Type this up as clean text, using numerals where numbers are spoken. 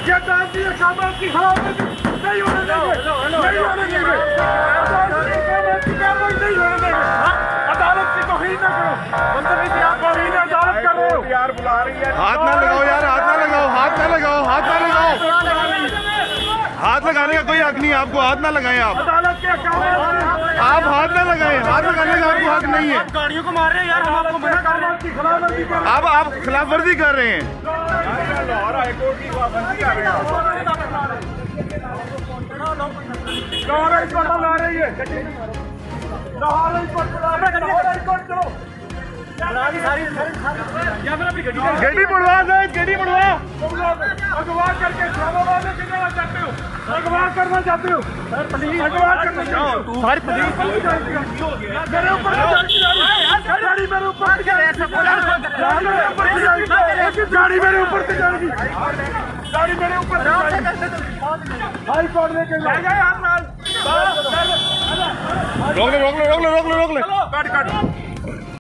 ये अदालती अहकामात की खिलाफवर्जी नहीं होने देंगे, नहीं होने देंगे, अदालती अहकामात की कार्रवाई नहीं होने देंगे। अदालत की तौहीन न करो, तौहीन अदालत कर रहे हो यार, बुला रही है। हाथ ना लगाओ यार, हाथ ना लगाओ, हाथ ना लगाओ, हाथ ना लगाओ। हाथ लगाने का कोई हक नहीं है आपको, हाथ ना लगाएं आप। अदालत के अहकामात आप हाथ ना लगाएं, हाथ लगाने का आपको हक नहीं है। गाड़ियों को मार रहे हैं यार, हम आपको मना कर रहे हैं। खिलाफवर्जी कर आप खिलाफ वर्जी कर रहे हैं। लाहौर हाईकोर्ट की खिलाफवर्जी कर रहे हैं। लाहौर हाईकोर्ट ला रही है, लाहौर हाईकोर्ट चलो, गड्डी मुड़वा दे, गड्डी मुड़वा। अगवा करके इस्लामाबाद में कितना चाहते हो? अगवा करना चाहते हो? अगवा करना चाहते हो? सारी पुलिस मेरे ऊपर गाड़ी मेरे ऊपर से जाएगी, गाड़ी मेरे ऊपर से जाएगी, गाड़ी मेरे ऊपर से जाएगी। हाई कोर्ट लेके जाए रोक ले, रोक ले, रोक ले, रोक ले, रोक ले। काट